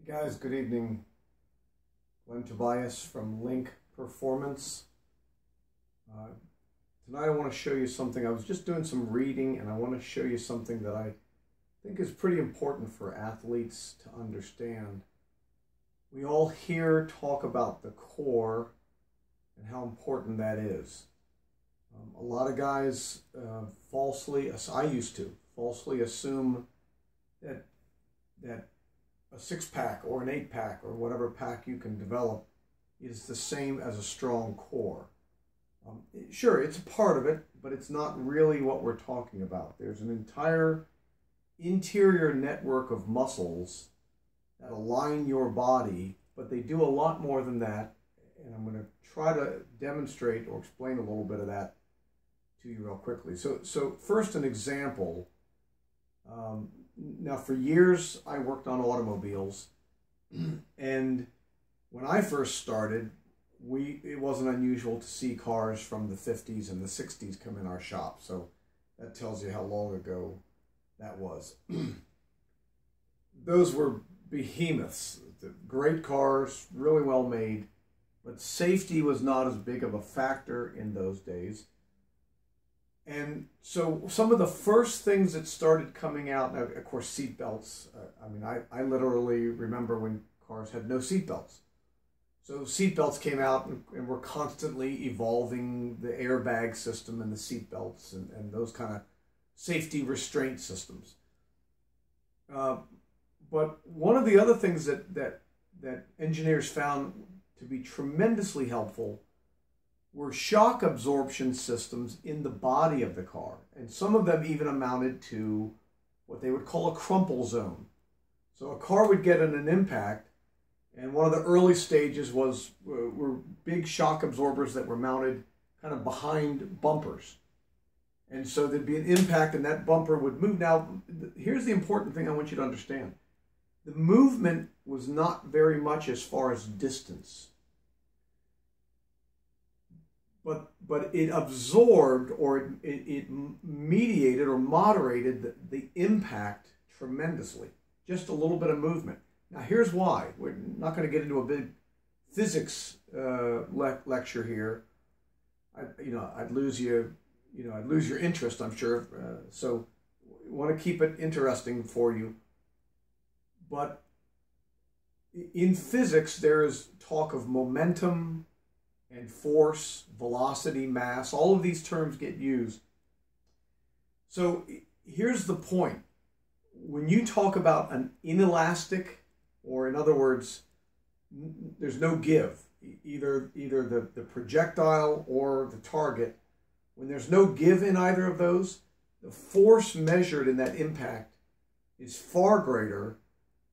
Hey guys, good evening. I'm Tobias from LINK Performance. Tonight I want to show you something. I was just doing some reading and I want to show you something that I think is pretty important for athletes to understand. We all hear talk about the core and how important that is. A lot of guys I used to falsely assume that a six-pack or an eight-pack or whatever pack you can develop is the same as a strong core. Sure, it's a part of it, but it's not really what we're talking about. There's an entire interior network of muscles that align your body, but they do a lot more than that, and I'm going to try to demonstrate or explain a little bit of that to you real quickly. So first, an example. Now, for years, I worked on automobiles, and when I first started, it wasn't unusual to see cars from the 50s and the 60s come in our shop, so that tells you how long ago that was. Those were behemoths, great cars, really well made, but safety was not as big of a factor in those days. And so some of the first things that started coming out, now, of course, seat belts. I literally remember when cars had no seat belts. So seat belts came out and were constantly evolving the airbag system and the seat belts and those kind of safety restraint systems. But one of the other things that engineers found to be tremendously helpful were shock absorption systems in the body of the car. And some of them even amounted to what they would call a crumple zone. So a car would get in an impact, and one of the early stages were big shock absorbers that were mounted kind of behind bumpers. And so there'd be an impact and that bumper would move. Now, here's the important thing I want you to understand. The movement was not very much as far as distance. But it absorbed, or it mediated or moderated the impact tremendously. Just a little bit of movement. Now here's why. We're not going to get into a big physics lecture here. I'd lose you. I'd lose your interest, I'm sure. So I want to keep it interesting for you. But in physics, there is talk of momentum and force, velocity, mass. All of these terms get used. So here's the point. When you talk about an inelastic, or in other words, there's no give, either the projectile or the target, when there's no give in either of those, the force measured in that impact is far greater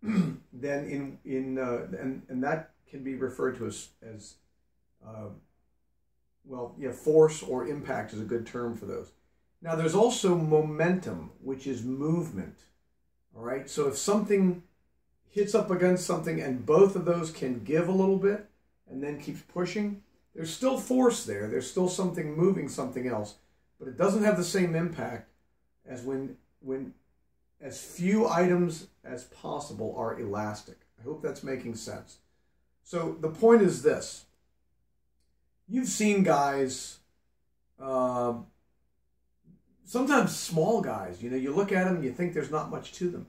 than and that can be referred to as force or impact is a good term for those. Now, there's also momentum, which is movement. All right, so if something hits up against something and both of those can give a little bit and then keeps pushing, there's still force there. There's still something moving something else, but it doesn't have the same impact as when as few items as possible are elastic. I hope that's making sense. So the point is this. You've seen guys, sometimes small guys, you look at them and you think there's not much to them.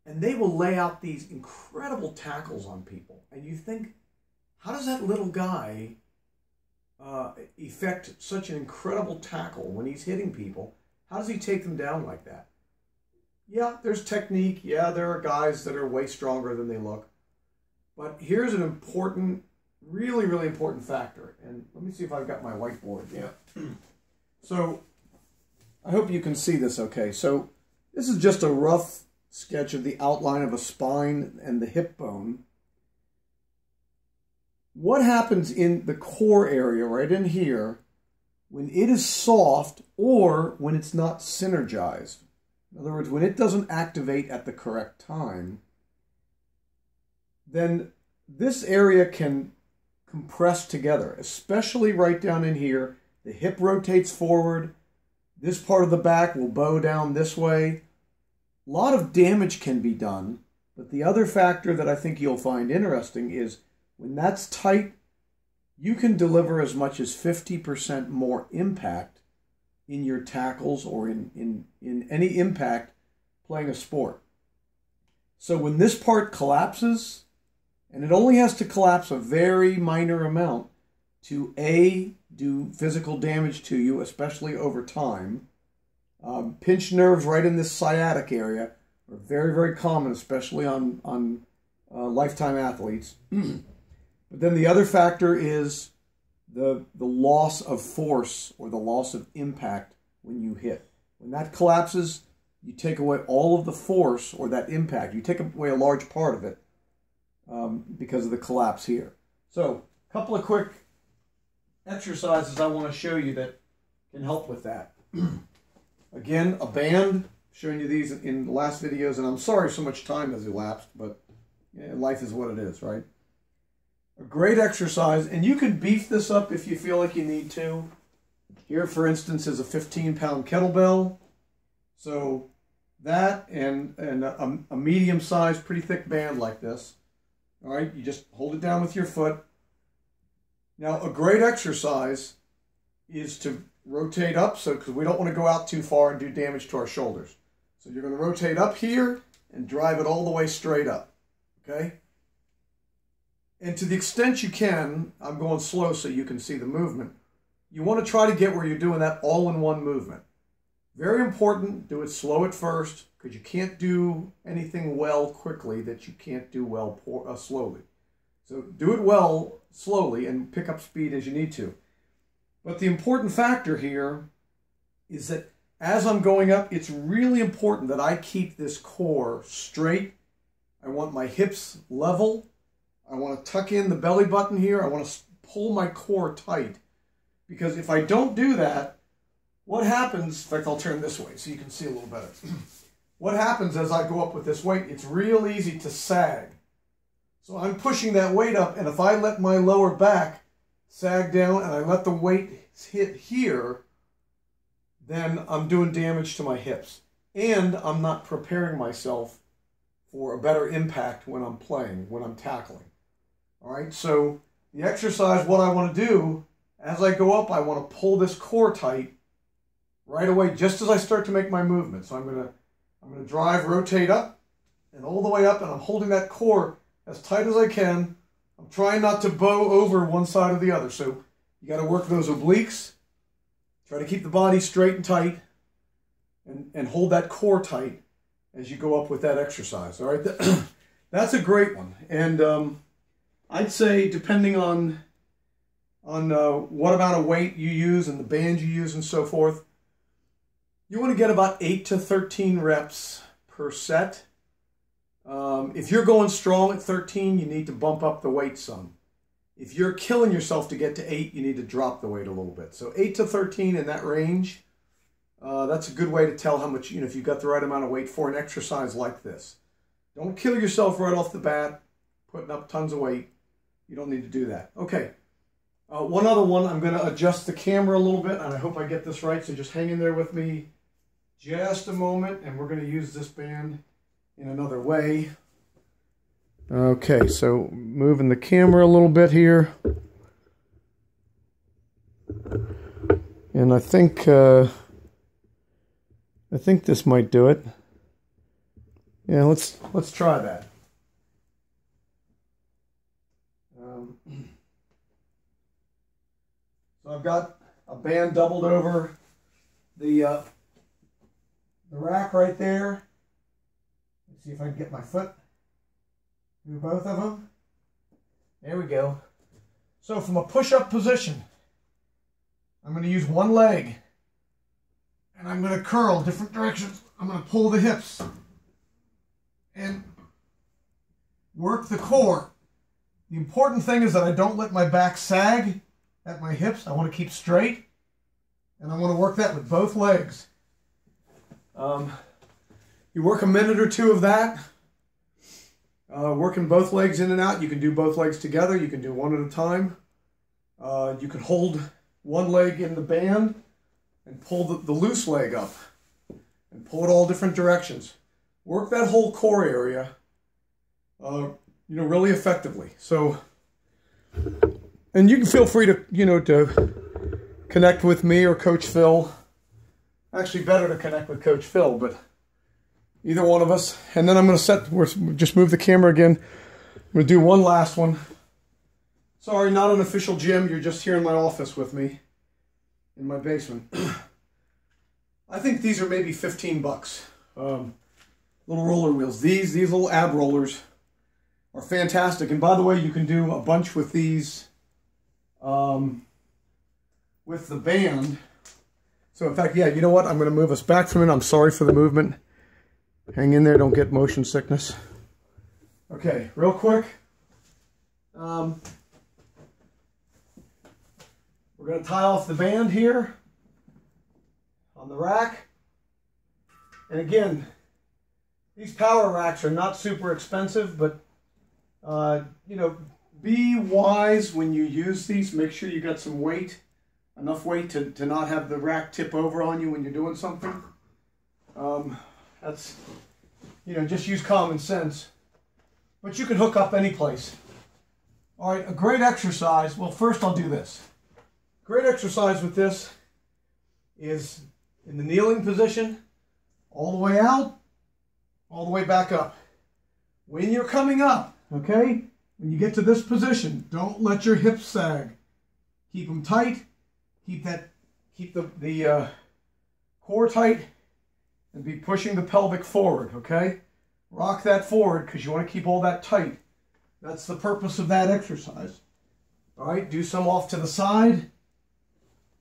And they will lay out these incredible tackles on people. And you think, how does that little guy effect such an incredible tackle when he's hitting people? How does he take them down like that? Yeah, there's technique. Yeah, there are guys that are way stronger than they look. But here's an important, really, really important factor. And let me see if I've got my whiteboard. Yeah. So I hope you can see this okay. So this is just a rough sketch of the outline of a spine and the hip bone. What happens in the core area right in here when it is soft or when it's not synergized? In other words, when it doesn't activate at the correct time, then this area can compress together, especially right down in here. The hip rotates forward. This part of the back will bow down this way. A lot of damage can be done But the other factor that I think you'll find interesting is when that's tight, you can deliver as much as 50% more impact in your tackles or in any impact playing a sport. So when this part collapses, and it only has to collapse a very minor amount to do physical damage to you, especially over time. Pinched nerves right in this sciatic area are very, very common, especially on lifetime athletes. But then the other factor is the loss of force or the loss of impact when you hit. When that collapses, you take away all of the force or that impact. You take away a large part of it because of the collapse here. So a couple of quick exercises I want to show you that can help with that. Again, a band, showing you these in the last videos, and I'm sorry so much time has elapsed, but yeah, life is what it is, right? A great exercise, and you can beef this up if you feel like you need to. Here, for instance, is a 15-pound kettlebell. So that and a medium-sized, pretty thick band like this. All right, you just hold it down with your foot. Now, a great exercise is to rotate up, because we don't want to go out too far and do damage to our shoulders. So you're going to rotate up here and drive it all the way straight up, okay? And to the extent you can, I'm going slow so you can see the movement, you want to try to get where you're doing that all in one movement. Very important, do it slow at first, because you can't do anything well quickly that you can't do well slowly. So do it well slowly and pick up speed as you need to. But the important factor here is that as I'm going up, it's really important that I keep this core straight. I want my hips level. I want to tuck in the belly button here. I want to pull my core tight. Because if I don't do that, what happens, in fact, I'll turn this way so you can see a little better. What happens as I go up with this weight, it's real easy to sag. So I'm pushing that weight up, and if I let my lower back sag down and I let the weight hit here, then I'm doing damage to my hips. And I'm not preparing myself for a better impact when I'm playing, when I'm tackling. All right, so the exercise, what I want to do, as I go up, I want to pull this core tight right away, just as I start to make my movement. So I'm going to drive, rotate up, and all the way up, and I'm holding that core as tight as I can. I'm trying not to bow over one side or the other. So you got to work those obliques. Try to keep the body straight and tight, and hold that core tight as you go up with that exercise. All right, that's a great one. And I'd say, depending on what amount of weight you use and the band you use and so forth, you want to get about 8 to 13 reps per set. If you're going strong at 13, you need to bump up the weight some. If you're killing yourself to get to 8, you need to drop the weight a little bit. So 8 to 13 in that range, that's a good way to tell how much, if you've got the right amount of weight for an exercise like this. Don't kill yourself right off the bat, putting up tons of weight. You don't need to do that. Okay, one other one, I'm going to adjust the camera a little bit, and I hope I get this right, so just hang in there with me just a moment, and we're going to use this band in another way. Okay, so moving the camera a little bit here. And I think this might do it. Yeah, let's try that. So I've got a band doubled over the rack right there. Let's see if I can get my foot through both of them. There we go. So from a push-up position, I'm going to use one leg, and I'm going to curl different directions. I'm going to pull the hips and work the core. The important thing is that I don't let my back sag at my hips. I want to keep straight, and I want to work that with both legs. You work a minute or two of that, working both legs in and out. You can do both legs together. You can do one at a time. You can hold one leg in the band and pull the loose leg up and pull it all different directions. Work that whole core area, really effectively. So, and you can feel free to, to connect with me or Coach Phil. Actually, better to connect with Coach Phil, but either one of us. And then I'm going to just move the camera again. I'm going to do one last one. Sorry, not an official gym. You're just here in my office with me in my basement. I think these are maybe 15 bucks. Little roller wheels. These little ab rollers are fantastic. And by the way, you can do a bunch with these with the band. So in fact, yeah, you know what? I'm going to move us back from it. I'm sorry for the movement. Hang in there. Don't get motion sickness. Okay, real quick. We're going to tie off the band here on the rack. And again, these power racks are not super expensive, but be wise when you use these. Make sure you got some weight, enough weight to not have the rack tip over on you when you're doing something. That's, just use common sense. But you can hook up any place. All right, a great exercise. Well, first I'll do this. Great exercise with this is in the kneeling position, all the way out, all the way back up. When you're coming up, okay, when you get to this position, don't let your hips sag. Keep them tight. Keep the core tight, and be pushing the pelvic forward, okay? Rock that forward because you want to keep all that tight. That's the purpose of that exercise. All right, do some off to the side.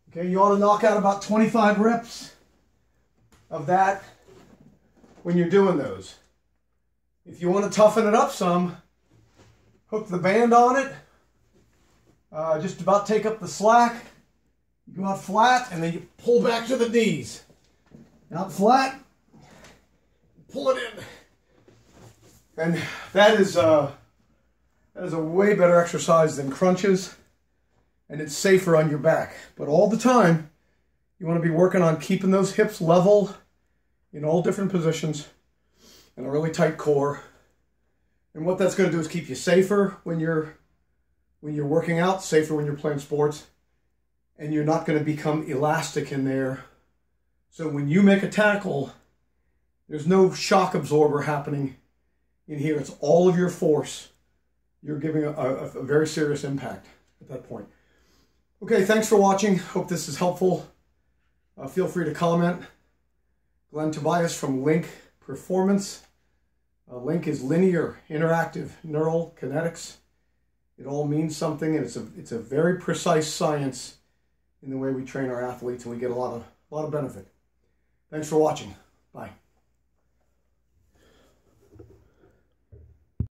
Okay, you ought to knock out about 25 reps of that when you're doing those. If you want to toughen it up some, hook the band on it. Just about take up the slack. You go out flat and then you pull back to the knees. Out flat, pull it in. And that is a way better exercise than crunches. And it's safer on your back. But all the time, you want to be working on keeping those hips level in all different positions and a really tight core. And what that's going to do is keep you safer when you're working out, safer when you're playing sports, and you're not going to become elastic in there. So when you make a tackle, there's no shock absorber happening in here. It's all of your force. You're giving a very serious impact at that point. Okay, thanks for watching. Hope this is helpful. Feel free to comment. Glenn Tobias from LINK Performance. LINK is linear, interactive, neural kinetics. It all means something, and it's a very precise science in the way we train our athletes, and we get a lot of benefit. Thanks for watching. Bye.